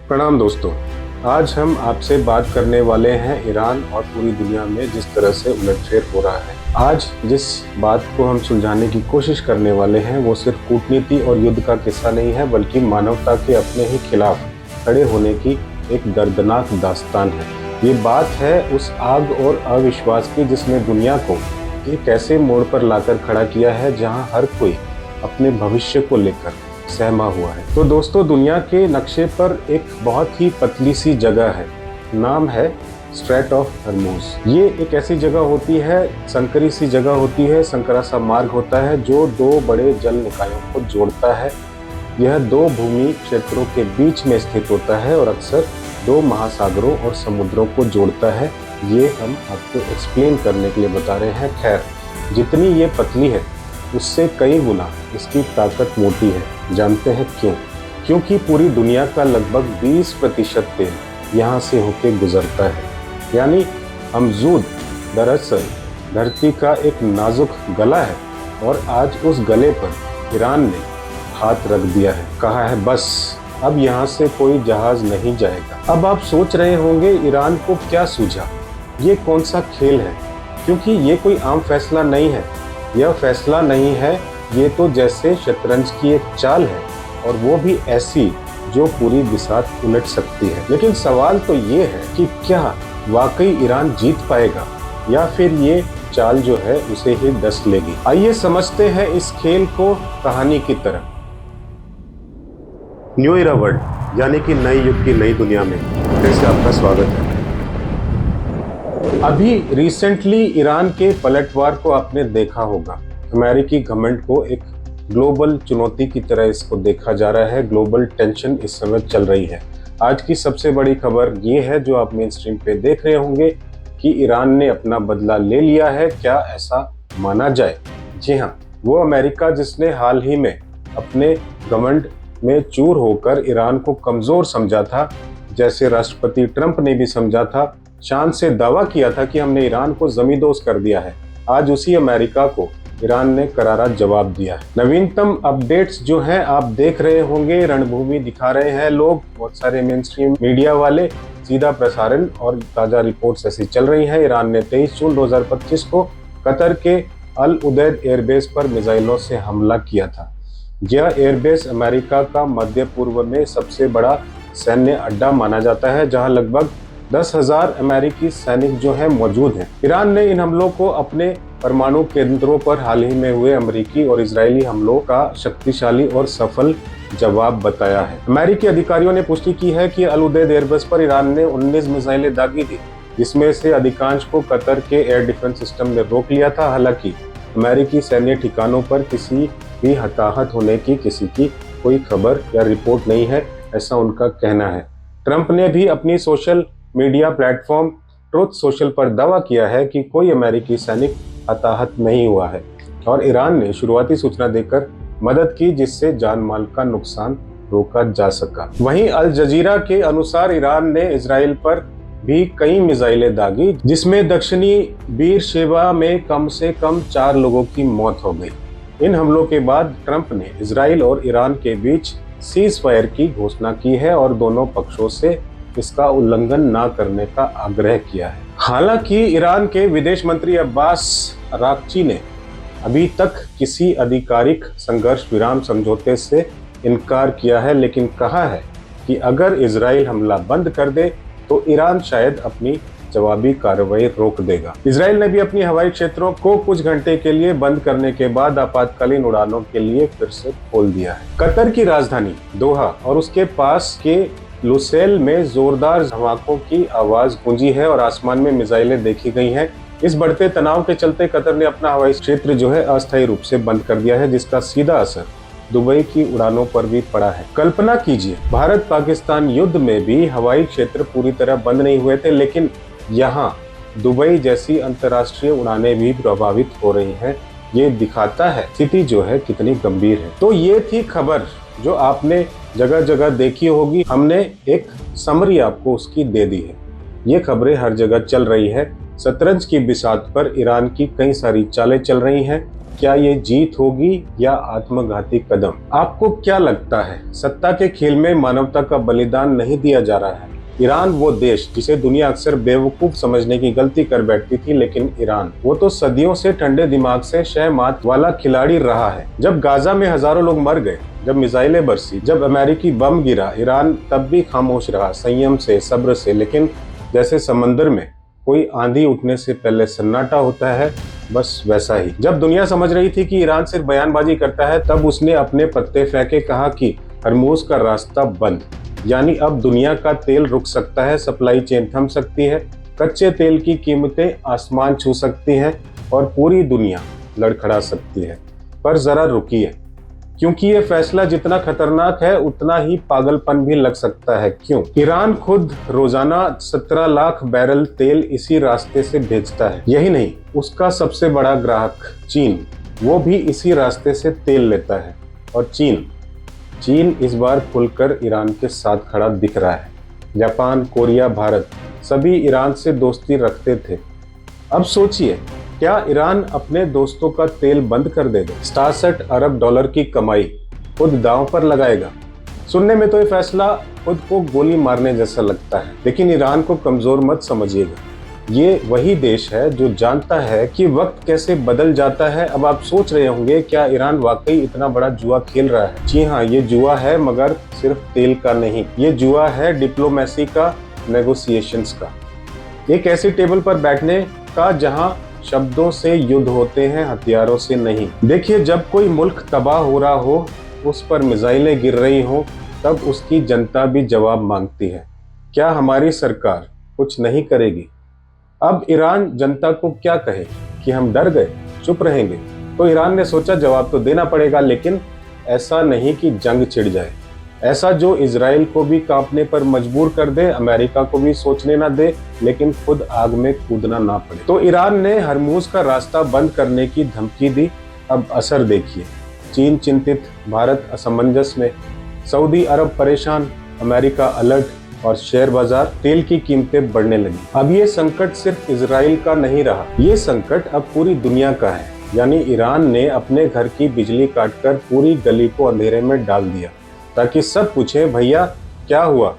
प्रणाम दोस्तों। आज हम आपसे बात करने वाले हैं ईरान और पूरी दुनिया में जिस तरह से उलटफेर हो रहा है। आज जिस बात को हम सुलझाने की कोशिश करने वाले हैं वो सिर्फ कूटनीति और युद्ध का किस्सा नहीं है, बल्कि मानवता के अपने ही खिलाफ खड़े होने की एक दर्दनाक दास्तान है। ये बात है उस आग और अविश्वास की जिसने दुनिया को एक ऐसे मोड़ पर लाकर खड़ा किया है जहां हर कोई अपने भविष्य को लेकर सहमा हुआ है। तो दोस्तों, दुनिया के नक्शे पर एक बहुत ही पतली सी जगह है, नाम है स्ट्रेट ऑफ हॉर्मुज। ये एक ऐसी जगह होती है, संकरी सी जगह होती है, संकरा सा मार्ग होता है जो दो बड़े जल निकायों को जोड़ता है। यह दो भूमि क्षेत्रों के बीच में स्थित होता है और अक्सर दो महासागरों और समुद्रों को जोड़ता है। ये हम आपको एक्सप्लेन करने के लिए बता रहे हैं। खैर, जितनी ये पतली है उससे कई गुना इसकी ताकत मोटी है। जानते हैं क्यों? क्योंकि पूरी दुनिया का लगभग 20% तेल यहाँ से होके गुजरता है। यानी अमजूद दरअसल धरती का एक नाजुक गला है और आज उस गले पर ईरान ने हाथ रख दिया है। कहा है बस, अब यहाँ से कोई जहाज नहीं जाएगा। अब आप सोच रहे होंगे ईरान को क्या सूझा, ये कौन सा खेल है? क्योंकि ये कोई आम फैसला नहीं है। यह फैसला नहीं है, ये तो जैसे शतरंज की एक चाल है, और वो भी ऐसी जो पूरी बिसात उलट सकती है। लेकिन सवाल तो ये है कि क्या वाकई ईरान जीत पाएगा या फिर ये चाल जो है उसे ही डस लेगी। आइए समझते हैं इस खेल को कहानी की तरह। न्यू इरा वर्ल्ड यानी कि नए युग की नई दुनिया में फिर से आपका स्वागत है। अभी रिसेंटली ईरान के पलटवार को आपने देखा होगा। अमेरिकी घमंड को एक ग्लोबल चुनौती की तरह इसको देखा जा रहा है। ग्लोबल टेंशन इस समय चल रही है। आज की सबसे बड़ी खबर ये है, जो आप मेन स्ट्रीम पे देख रहे होंगे, कि ईरान ने अपना बदला ले लिया है। क्या ऐसा माना जाए? जी हाँ, वो अमेरिका जिसने हाल ही में अपने घमंड में चूर होकर ईरान को कमजोर समझा था, जैसे राष्ट्रपति ट्रंप ने भी समझा था, शान से दावा किया था कि हमने ईरान को जमींदोज कर दिया है, आज उसी अमेरिका को ईरान ने करारा जवाब दिया है। नवीनतम अपडेट्स जो हैं आप देख रहे होंगे, रणभूमि दिखा रहे हैं लोग, बहुत सारे मेन स्ट्रीम मीडिया वाले। सीधा प्रसारण और ताजा रिपोर्ट्स ऐसी चल रही हैं। ईरान ने 23 जून 2025 को कतर के अल उदैद एयरबेस पर मिसाइलों से हमला किया था। यह एयरबेस अमेरिका का मध्य पूर्व में सबसे बड़ा सैन्य अड्डा माना जाता है, जहां लगभग 10,000 अमेरिकी सैनिक जो हैं मौजूद हैं। ईरान ने इन हमलों को अपने परमाणु केंद्रों पर हाल ही में हुए अमेरिकी और इजरायली हमलों का शक्तिशाली और सफल जवाब बताया है। अमेरिकी अधिकारियों ने पुष्टि की है कि अल उदैद एयरबेस पर ईरान ने 19 मिसाइलें दागी थी, जिसमें से अधिकांश को कतर के एयर डिफेंस सिस्टम ने रोक लिया था। हालांकि अमेरिकी सैन्य ठिकानों पर किसी भी हताहत होने की किसी की कोई खबर या रिपोर्ट नहीं है, ऐसा उनका कहना है। ट्रंप ने भी अपनी social media platform truth social पर दावा किया है कि कोई अमेरिकी सैनिक हताहत नहीं हुआ है और ईरान ने शुरुआती सूचना देकर मदद की, जिससे जान माल का नुकसान रोका जा सका। वहीं अल जजीरा के अनुसार ईरान ने इजराइल पर भी कई मिसाइलें दागी, जिसमें दक्षिणी बीरशेबा में कम से कम 4 लोगों की मौत हो गई। इन हमलों के बाद ट्रंप ने इजराइल और ईरान के बीच सीज फायर की घोषणा की है और दोनों पक्षों से इसका उल्लंघन न करने का आग्रह किया है। हालांकि ईरान के विदेश मंत्री अब्बास अराक्ची ने अभी तक किसी आधिकारिक संघर्ष विराम समझौते से इनकार किया है, लेकिन कहा है कि अगर इजराइल हमला बंद कर दे तो ईरान शायद अपनी जवाबी कार्रवाई रोक देगा। इजराइल ने भी अपनी हवाई क्षेत्रों को कुछ घंटे के लिए बंद करने के बाद आपातकालीन उड़ानों के लिए फिर से खोल दिया है। कतर की राजधानी दोहा और उसके पास के लुसेल में जोरदार धमाकों की आवाज गूंजी है और आसमान में मिसाइलें देखी गई हैं। इस बढ़ते तनाव के चलते कतर ने अपना हवाई क्षेत्र जो है अस्थायी रूप से बंद कर दिया है, जिसका सीधा असर दुबई की उड़ानों पर भी पड़ा है। कल्पना कीजिए, भारत पाकिस्तान युद्ध में भी हवाई क्षेत्र पूरी तरह बंद नहीं हुए थे, लेकिन यहाँ दुबई जैसी अंतर्राष्ट्रीय उड़ानें भी प्रभावित हो रही हैं। ये दिखाता है स्थिति जो है कितनी गंभीर है। तो ये थी खबर जो आपने जगह जगह देखी होगी। हमने एक समरी आपको उसकी दे दी है। ये खबरें हर जगह चल रही है। शतरंज की बिसात पर ईरान की कई सारी चालें चल रही हैं। क्या ये जीत होगी या आत्मघाती कदम? आपको क्या लगता है, सत्ता के खेल में मानवता का बलिदान नहीं दिया जा रहा है? ईरान वो देश जिसे दुनिया अक्सर बेवकूफ समझने की गलती कर बैठती थी, लेकिन ईरान वो तो सदियों से ठंडे दिमाग से शहमात वाला खिलाड़ी रहा है। जब गाजा में हजारों लोग मर गए, जब मिसाइलें बरसी, जब अमेरिकी बम गिरा, ईरान तब भी खामोश रहा, संयम से, सब्र से। लेकिन जैसे समंदर में कोई आंधी उठने से पहले सन्नाटा होता है, बस वैसा ही जब दुनिया समझ रही थी कि ईरान सिर्फ बयानबाजी करता है, तब उसने अपने पत्ते फेंके, कहा कि हरमुज का रास्ता बंद। यानी अब दुनिया का तेल रुक सकता है, सप्लाई चेन थम सकती है, कच्चे तेल की कीमतें आसमान छू सकती हैं और पूरी दुनिया लड़खड़ा सकती है। पर जरा रुकिए, क्योंकि ये फैसला जितना खतरनाक है उतना ही पागलपन भी लग सकता है। क्यों? ईरान खुद रोजाना 17 लाख बैरल तेल इसी रास्ते से भेजता है। यही नहीं, उसका सबसे बड़ा ग्राहक चीन, वो भी इसी रास्ते से तेल लेता है। और चीन इस बार खुलकर ईरान के साथ खड़ा दिख रहा है। जापान, कोरिया, भारत सभी ईरान से दोस्ती रखते थे। अब सोचिए, क्या ईरान अपने दोस्तों का तेल बंद कर देगा? 67 अरब डॉलर की कमाई खुद दांव पर लगाएगा। सुनने में तो ये फैसला खुद को गोली मारने जैसा लगता है, लेकिन ईरान को कमजोर मत समझिएगा। ये वही देश है जो जानता है कि वक्त कैसे बदल जाता है। अब आप सोच रहे होंगे, क्या ईरान वाकई इतना बड़ा जुआ खेल रहा है? जी हाँ, ये जुआ है, मगर सिर्फ तेल का नहीं। ये जुआ है डिप्लोमेसी का, नेगोशिएशंस का। एक ऐसी टेबल पर बैठने का जहां शब्दों से युद्ध होते हैं, हथियारों से नहीं। देखिए, जब कोई मुल्क तबाह हो रहा हो, उस पर मिसाइलें गिर रही हो, तब उसकी जनता भी जवाब मांगती है। क्या हमारी सरकार कुछ नहीं करेगी? अब ईरान जनता को क्या कहे कि हम डर गए, चुप रहेंगे? तो ईरान ने सोचा जवाब तो देना पड़ेगा, लेकिन ऐसा नहीं कि जंग छिड़ जाए, ऐसा जो इजराइल को भी कांपने पर मजबूर कर दे, अमेरिका को भी सोचने ना दे, लेकिन खुद आग में कूदना ना पड़े। तो ईरान ने हरमुज का रास्ता बंद करने की धमकी दी। अब असर देखिए, चीन चिंतित, भारत असमंजस में, सऊदी अरब परेशान, अमेरिका अलर्ट और शेयर बाजार, तेल की कीमतें बढ़ने लगी। अब ये संकट सिर्फ इजराइल का नहीं रहा, ये संकट अब पूरी दुनिया का है। यानी ईरान ने अपने घर की बिजली काटकर पूरी गली को अंधेरे में डाल दिया, ताकि सब पूछे भैया क्या हुआ,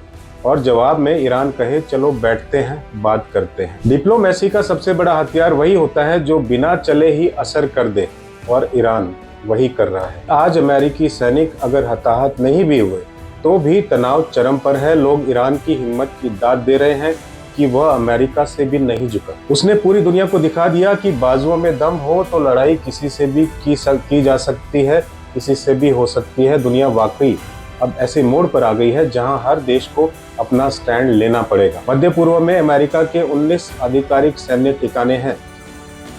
और जवाब में ईरान कहे चलो बैठते हैं, बात करते हैं। डिप्लोमेसी का सबसे बड़ा हथियार वही होता है जो बिना चले ही असर कर दे, और ईरान वही कर रहा है। आज अमेरिकी सैनिक अगर हताहत नहीं भी हुए तो भी तनाव चरम पर है। लोग ईरान की हिम्मत की दाद दे रहे हैं कि वह अमेरिका से भी नहीं झुका। उसने पूरी दुनिया को दिखा दिया कि बाजुओं में दम हो तो लड़ाई किसी से भी की जा सकती है, किसी से भी हो सकती है। दुनिया वाकई अब ऐसे मोड़ पर आ गई है जहां हर देश को अपना स्टैंड लेना पड़ेगा। मध्य पूर्व में अमेरिका के 19 आधिकारिक सैन्य ठिकाने हैं।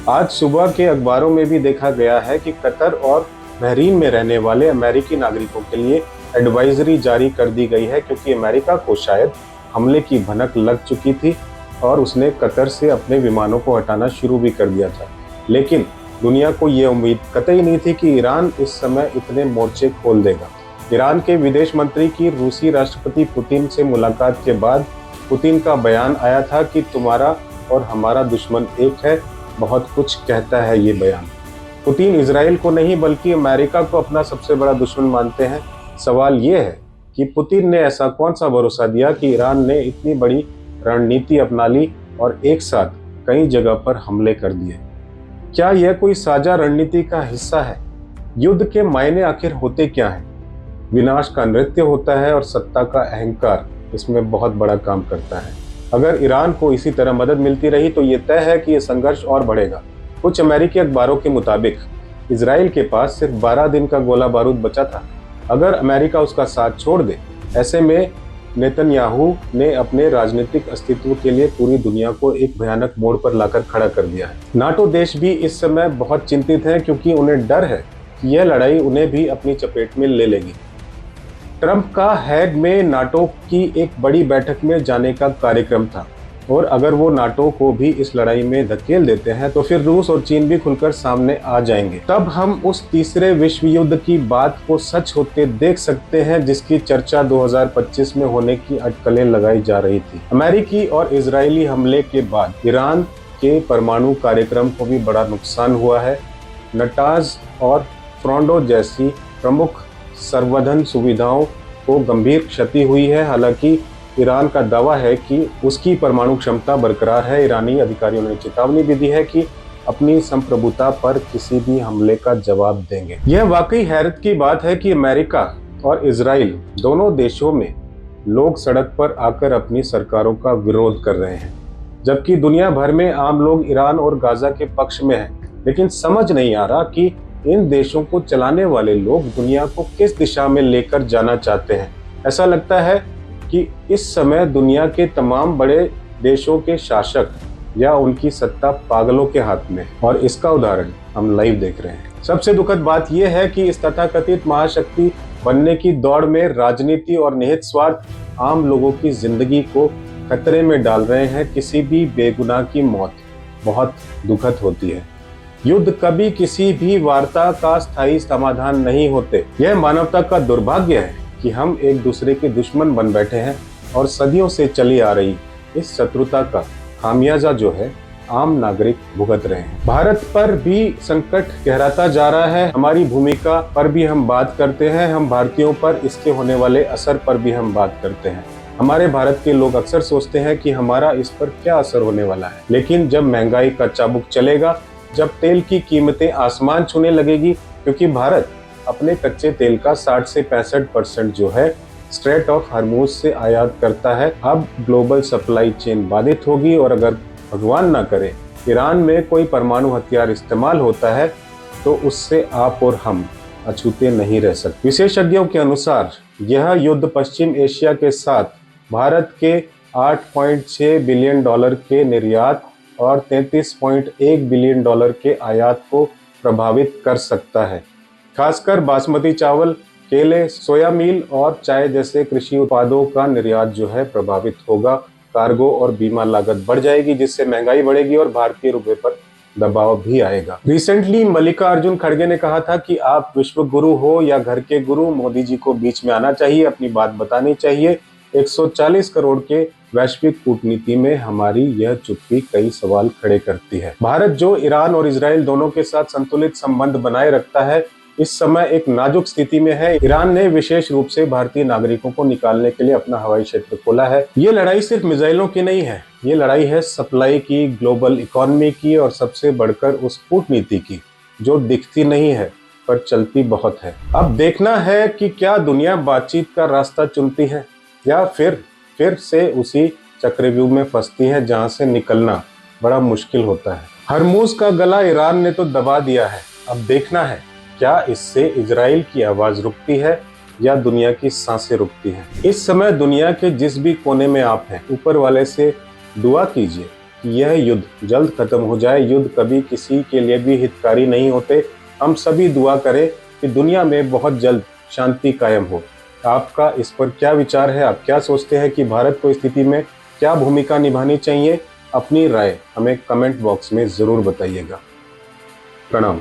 आज सुबह के अखबारों में भी देखा गया है कि कतर और बहरीन में रहने वाले अमेरिकी नागरिकों के लिए एडवाइजरी जारी कर दी गई है, क्योंकि अमेरिका को शायद हमले की भनक लग चुकी थी और उसने कतर से अपने विमानों को हटाना शुरू भी कर दिया था। लेकिन दुनिया को ये उम्मीद कतई नहीं थी कि ईरान इस समय इतने मोर्चे खोल देगा। ईरान के विदेश मंत्री की रूसी राष्ट्रपति पुतिन से मुलाकात के बाद पुतिन का बयान आया था कि तुम्हारा और हमारा दुश्मन एक है। बहुत कुछ कहता है ये बयान। पुतिन इजराइल को नहीं बल्कि अमेरिका को अपना सबसे बड़ा दुश्मन मानते हैं। सवाल ये है कि पुतिन ने ऐसा कौन सा भरोसा दिया कि ईरान ने इतनी बड़ी रणनीति अपना ली और एक साथ कई जगह पर हमले कर दिए? क्या यह कोई साझा रणनीति का हिस्सा है? युद्ध के मायने आखिर होते क्या हैं? विनाश का नृत्य होता है और सत्ता का अहंकार इसमें बहुत बड़ा काम करता है। अगर ईरान को इसी तरह मदद मिलती रही तो ये तय है कि यह संघर्ष और बढ़ेगा। कुछ अमेरिकी अखबारों के मुताबिक इजराइल के पास सिर्फ 12 दिन का गोला बारूद बचा था। अगर अमेरिका उसका साथ छोड़ दे, ऐसे में नेतन्याहू ने अपने राजनीतिक अस्तित्व के लिए पूरी दुनिया को एक भयानक मोड़ पर लाकर खड़ा कर दिया है। नाटो देश भी इस समय बहुत चिंतित हैं, क्योंकि उन्हें डर है कि यह लड़ाई उन्हें भी अपनी चपेट में ले लेगी। ट्रंप का हैग में नाटो की एक बड़ी बैठक में जाने का कार्यक्रम था, और अगर वो नाटो को भी इस लड़ाई में धकेल देते हैं तो फिर रूस और चीन भी खुलकर सामने आ जाएंगे। तब हम उस तीसरे विश्व युद्ध की बात को सच होते देख सकते हैं, जिसकी चर्चा 2025 में होने की अटकलें लगाई जा रही थी। अमेरिकी और इजरायली हमले के बाद ईरान के परमाणु कार्यक्रम को भी बड़ा नुकसान हुआ है। नटाज और फ्रोंडो जैसी प्रमुख संवर्धन सुविधाओं को गंभीर क्षति हुई है। हालांकि ईरान का दावा है कि उसकी परमाणु क्षमता बरकरार है। ईरानी अधिकारियों ने चेतावनी भी दी है कि अपनी संप्रभुता पर किसी भी हमले का जवाब देंगे। यह वाकई हैरत की बात है कि अमेरिका और इजराइल दोनों देशों में लोग सड़क पर आकर अपनी सरकारों का विरोध कर रहे हैं, जबकि दुनिया भर में आम लोग ईरान और गाजा के पक्ष में हैं। लेकिन समझ नहीं आ रहा कि इन देशों को चलाने वाले लोग दुनिया को किस दिशा में लेकर जाना चाहते हैं। ऐसा लगता है कि इस समय दुनिया के तमाम बड़े देशों के शासक या उनकी सत्ता पागलों के हाथ में है, और इसका उदाहरण हम लाइव देख रहे हैं। सबसे दुखद बात यह है कि इस तथाकथित महाशक्ति बनने की दौड़ में राजनीति और निहित स्वार्थ आम लोगों की जिंदगी को खतरे में डाल रहे हैं। किसी भी बेगुनाह की मौत बहुत दुखद होती है। युद्ध कभी किसी भी वार्ता का स्थायी समाधान नहीं होते। यह मानवता का दुर्भाग्य है कि हम एक दूसरे के दुश्मन बन बैठे हैं और सदियों से चली आ रही इस शत्रुता का खामियाजा जो है आम नागरिक भुगत रहे हैं। भारत पर भी संकट गहराता जा रहा है। हमारी भूमिका पर भी हम बात करते हैं, हम भारतीयों पर इसके होने वाले असर पर भी हम बात करते हैं। हमारे भारत के लोग अक्सर सोचते हैं कि हमारा इस पर क्या असर होने वाला है, लेकिन जब महंगाई का चाबुक चलेगा, जब तेल की कीमतें आसमान छूने लगेगी, क्योंकि भारत अपने कच्चे तेल का 60 से 65% जो है स्ट्रेट ऑफ हॉर्मुज से आयात करता है। अब ग्लोबल सप्लाई चेन बाधित होगी और अगर भगवान ना करे ईरान में कोई परमाणु हथियार इस्तेमाल होता है तो उससे आप और हम अछूते नहीं रह सकते। विशेषज्ञों के अनुसार यह युद्ध पश्चिम एशिया के साथ भारत के 8.6 बिलियन डॉलर के निर्यात और 33.1 बिलियन डॉलर के आयात को प्रभावित कर सकता है। खासकर बासमती चावल, केले, सोया मील और चाय जैसे कृषि उत्पादों का निर्यात जो है प्रभावित होगा। कार्गो और बीमा लागत बढ़ जाएगी, जिससे महंगाई बढ़ेगी और भारतीय रुपए पर दबाव भी आएगा। रिसेंटली मल्लिकार्जुन खड़गे ने कहा था कि आप विश्व गुरु हो या घर के गुरु, मोदी जी को बीच में आना चाहिए, अपनी बात बतानी चाहिए। 140 करोड़ के वैश्विक कूटनीति में हमारी यह चुप्पी कई सवाल खड़े करती है। भारत जो ईरान और इजराइल दोनों के साथ संतुलित संबंध बनाए रखता है, इस समय एक नाजुक स्थिति में है। ईरान ने विशेष रूप से भारतीय नागरिकों को निकालने के लिए अपना हवाई क्षेत्र खोला है। ये लड़ाई सिर्फ मिसाइलों की नहीं है, ये लड़ाई है सप्लाई की, ग्लोबल इकोनॉमी की और सबसे बढ़कर उस कूटनीति की जो दिखती नहीं है पर चलती बहुत है। अब देखना है कि क्या दुनिया बातचीत का रास्ता चुनती है या फिर से उसी चक्रव्यूह में फंसती है जहां से निकलना बड़ा मुश्किल होता है। हरमुज का गला ईरान ने तो दबा दिया है। अब देखना है क्या इससे इजराइल की आवाज रुकती है या दुनिया की सांसें रुकती हैं। इस समय दुनिया के जिस भी कोने में आप हैं, ऊपर वाले से दुआ कीजिए कि यह युद्ध जल्द खत्म हो जाए। युद्ध कभी किसी के लिए भी हितकारी नहीं होते। हम सभी दुआ करें कि दुनिया में बहुत जल्द शांति कायम हो। आपका इस पर क्या विचार है? आप क्या सोचते हैं कि भारत को इस स्थिति में क्या भूमिका निभानी चाहिए? अपनी राय हमें कमेंट बॉक्स में जरूर बताइएगा। प्रणाम।